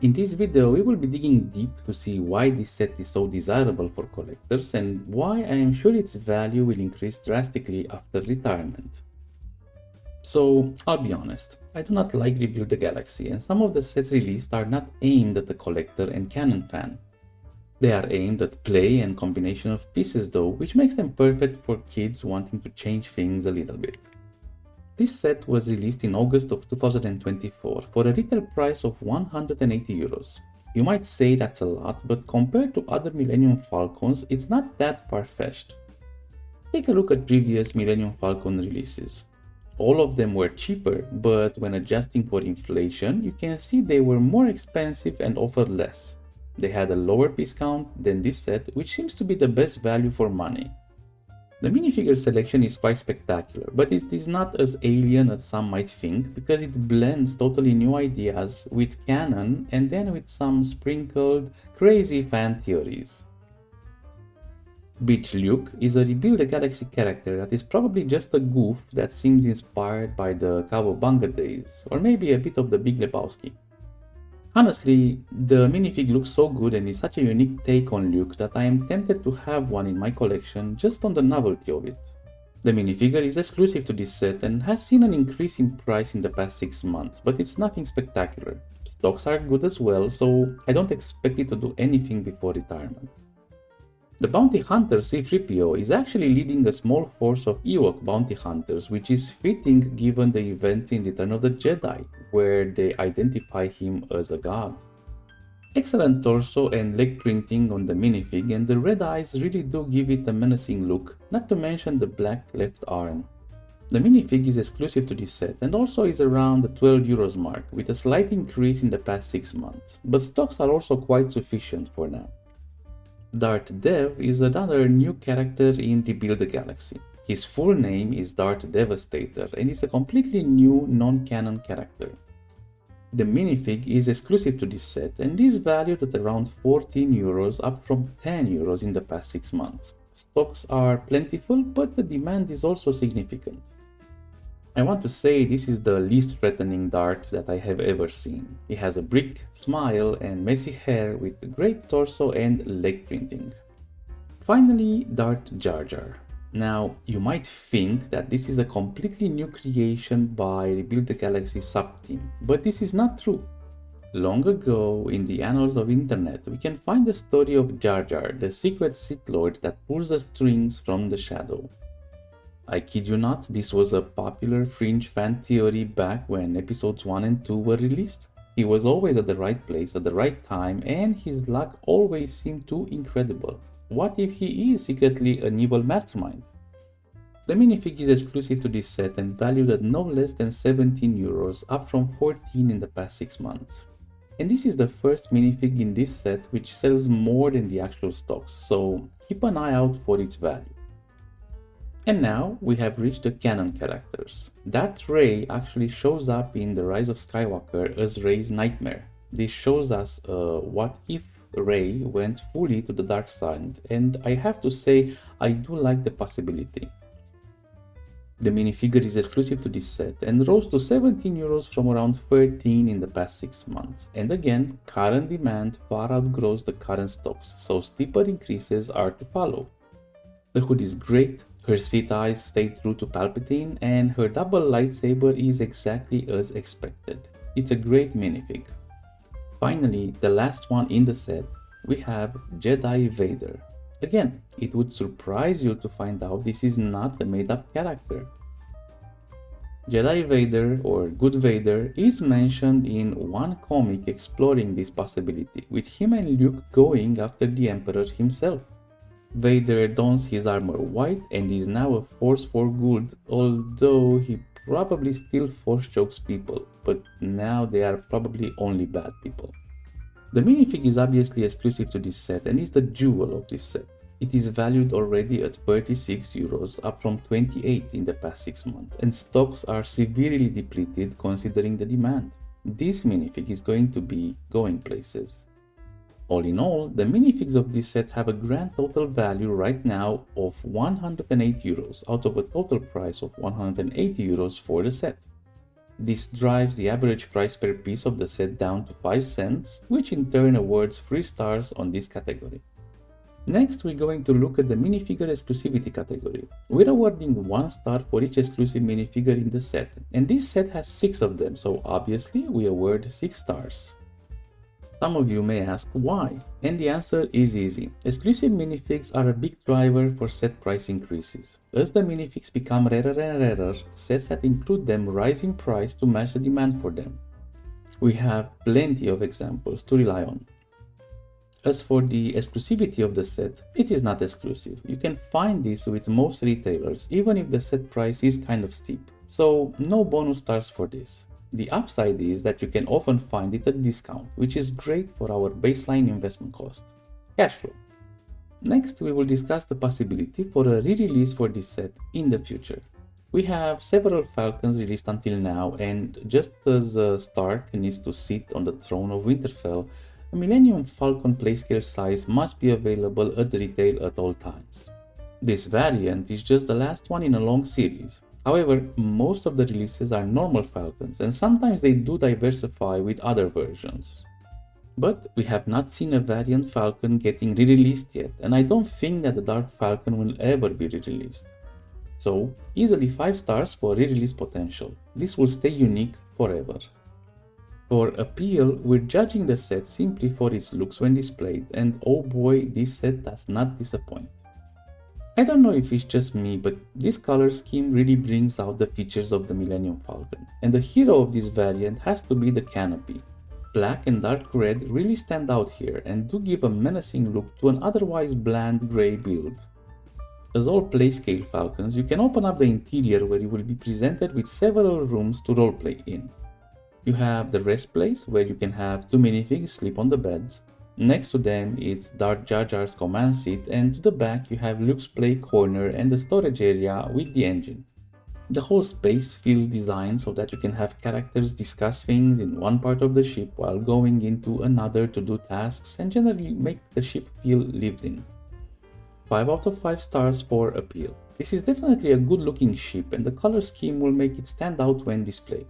In this video, we will be digging deep to see why this set is so desirable for collectors and why I am sure its value will increase drastically after retirement. So, I'll be honest, I do not like Rebuild the Galaxy, and some of the sets released are not aimed at the collector and canon fan. They are aimed at play and combination of pieces though, which makes them perfect for kids wanting to change things a little bit. This set was released in August of 2024 for a retail price of 180 euros. You might say that's a lot, but compared to other Millennium Falcons, it's not that far-fetched. Take a look at previous Millennium Falcon releases. All of them were cheaper, but when adjusting for inflation, you can see they were more expensive and offered less. They had a lower piece count than this set, which seems to be the best value for money. The minifigure selection is quite spectacular, but it is not as alien as some might think because it blends totally new ideas with canon and then with some sprinkled crazy fan theories. Bitch Luke is a Rebuild the Galaxy character that is probably just a goof that seems inspired by the Cowabunga days, or maybe a bit of the Big Lebowski. Honestly, the minifig looks so good and is such a unique take on Luke that I am tempted to have one in my collection just on the novelty of it. The minifigure is exclusive to this set and has seen an increase in price in the past 6 months, but it's nothing spectacular. Stocks are good as well, so I don't expect it to do anything before retirement. The bounty hunter C-3PO is actually leading a small force of Ewok bounty hunters, which is fitting given the event in Return of the Jedi, where they identify him as a god. Excellent torso and leg printing on the minifig, and the red eyes really do give it a menacing look, not to mention the black left arm. The minifig is exclusive to this set and also is around the 12 euros mark, with a slight increase in the past 6 months, but stocks are also quite sufficient for now. Darth Dev is another new character in Rebuild the Galaxy. His full name is Darth Devastator and is a completely new non-canon character. The minifig is exclusive to this set and is valued at around 14 euros, up from 10 euros in the past 6 months. Stocks are plentiful, but the demand is also significant. I want to say this is the least threatening Darth that I have ever seen. He has a brick smile and messy hair with great torso and leg printing. Finally, DARTH JAR-JAR. Now, you might think that this is a completely new creation by Rebuild the Galaxy sub-team, but this is not true. Long ago, in the annals of internet, we can find the story of Jar Jar, the secret Sith Lord that pulls the strings from the shadow. I kid you not, this was a popular fringe fan theory back when episodes 1 and 2 were released. He was always at the right place at the right time, and his luck always seemed too incredible. What if he is secretly an evil mastermind? The minifig is exclusive to this set and valued at no less than 17 euros, up from 14 in the past 6 months. And this is the first minifig in this set which sells more than the actual stocks, so keep an eye out for its value. And now we have reached the canon characters. DARTH REY actually shows up in The Rise of Skywalker as Rey's nightmare. This shows us what if Rey went fully to the dark side, and I have to say I do like the possibility. The minifigure is exclusive to this set and rose to 17 euros from around 13 in the past 6 months. And again, current demand far outgrows the current stocks, so steeper increases are to follow. The hood is great. Her Sith eyes stay true to Palpatine, and her double lightsaber is exactly as expected. It's a great minifig. Finally, the last one in the set, we have Jedi Vader. Again, it would surprise you to find out this is not a made-up character. Jedi Vader, or Good Vader, is mentioned in one comic exploring this possibility, with him and Luke going after the Emperor himself. Vader dons his armor white and is now a force for good, although he probably still force chokes people, but now they are probably only bad people. The minifig is obviously exclusive to this set and is the jewel of this set. It is valued already at 36 euros, up from 28 in the past 6 months, and stocks are severely depleted considering the demand. This minifig is going to be going places. All in all, the minifigs of this set have a grand total value right now of 108 euros out of a total price of 180 euros for the set. This drives the average price per piece of the set down to 5 cents, which in turn awards 3 stars on this category. Next, we're going to look at the minifigure exclusivity category. We're awarding 1 star for each exclusive minifigure in the set, and this set has 6 of them, so obviously we award 6 stars. Some of you may ask why, and the answer is easy. Exclusive minifigs are a big driver for set price increases. As the minifigs become rarer and rarer, sets that include them rise in price to match the demand for them. We have plenty of examples to rely on. As for the exclusivity of the set, it is not exclusive. You can find this with most retailers, even if the set price is kind of steep. So no bonus stars for this. The upside is that you can often find it at discount, which is great for our baseline investment cost, cash flow. Next, we will discuss the possibility for a re-release for this set in the future. We have several Falcons released until now, and just as Stark needs to sit on the throne of Winterfell, a Millennium Falcon playscale size must be available at retail at all times. This variant is just the last one in a long series. However, most of the releases are normal Falcons, and sometimes they do diversify with other versions. But we have not seen a variant Falcon getting re-released yet, and I don't think that the Dark Falcon will ever be re-released. So, easily 5 stars for re-release potential. This will stay unique forever. For appeal, we're judging the set simply for its looks when displayed, and oh boy, this set does not disappoint. I don't know if it's just me, but this color scheme really brings out the features of the Millennium Falcon, and the hero of this variant has to be the canopy. Black and dark red really stand out here and do give a menacing look to an otherwise bland grey build. As all playscale Falcons, you can open up the interior where you will be presented with several rooms to roleplay in. You have the rest place where you can have 2 minifigs sleep on the beds. Next to them it's DARTH JAR-JAR's command seat, and to the back you have Luke's play corner and the storage area with the engine. The whole space feels designed so that you can have characters discuss things in one part of the ship while going into another to do tasks and generally make the ship feel lived in. 5 out of 5 stars for appeal. This is definitely a good looking ship, and the color scheme will make it stand out when displayed.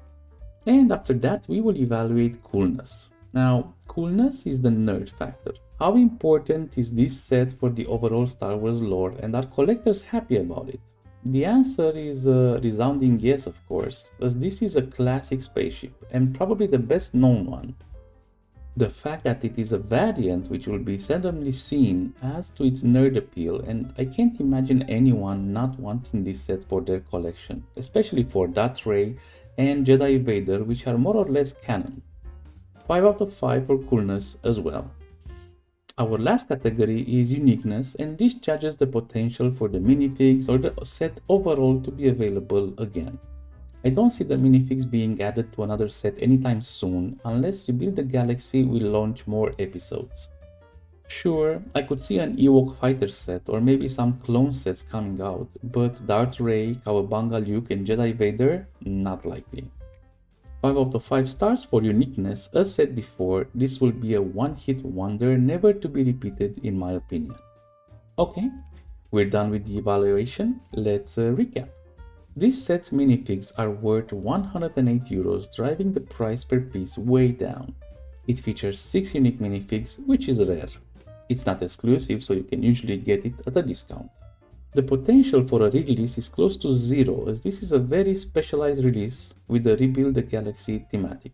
And after that we will evaluate Coolness. Now, Coolness is the nerd factor. How important is this set for the overall Star Wars lore, and are collectors happy about it? The answer is a resounding yes, of course, as this is a classic spaceship, and probably the best known one. The fact that it is a variant which will be seldomly seen adds to its nerd appeal, and I can't imagine anyone not wanting this set for their collection, especially for DARTH REY and JEDI VADER, which are more or less canon. 5 out of 5 for Coolness as well. Our last category is Uniqueness, and this judges the potential for the minifigs or the set overall to be available again. I don't see the minifigs being added to another set anytime soon, unless Rebuild the Galaxy will launch more episodes. Sure, I could see an Ewok fighter set or maybe some clone sets coming out, but DARTH REY, Cowabunga Luke and JEDI VADER, not likely. 5 out of 5 stars for Uniqueness. As said before, this will be a one-hit wonder, never to be repeated in my opinion. Okay, we're done with the evaluation, let's recap. This set's minifigs are worth 108 euros, driving the price per piece way down. It features 6 unique minifigs, which is rare. It's not exclusive, so you can usually get it at a discount. The potential for a re-release is close to zero, as this is a very specialized release with the Rebuild the Galaxy thematic.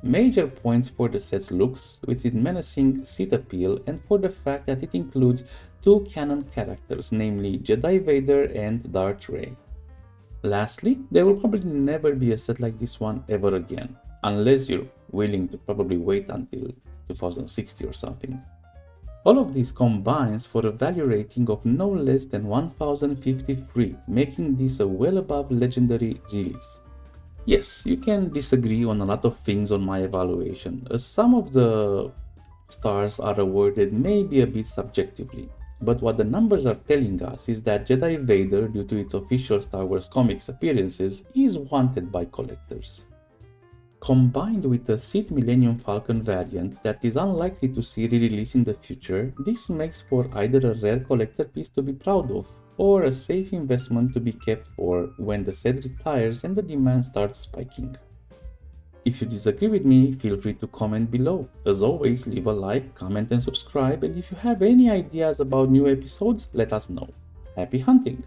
Major points for the set's looks, with its menacing seat appeal, and for the fact that it includes 2 canon characters, namely JEDI VADER and DARTH REY. Lastly, there will probably never be a set like this one ever again, unless you're willing to probably wait until 2060 or something. All of this combines for a value rating of no less than 1053, making this a well above legendary release. Yes, you can disagree on a lot of things on my evaluation, as some of the stars are awarded maybe a bit subjectively. But what the numbers are telling us is that JEDI VADER, due to its official Star Wars comics appearances, is wanted by collectors. Combined with a Sith Millennium Falcon variant that is unlikely to see re-release in the future, this makes for either a rare collector piece to be proud of, or a safe investment to be kept for when the set retires and the demand starts spiking? If you disagree with me, feel free to comment below. As always, leave a like, comment and subscribe, and if you have any ideas about new episodes, let us know. Happy hunting!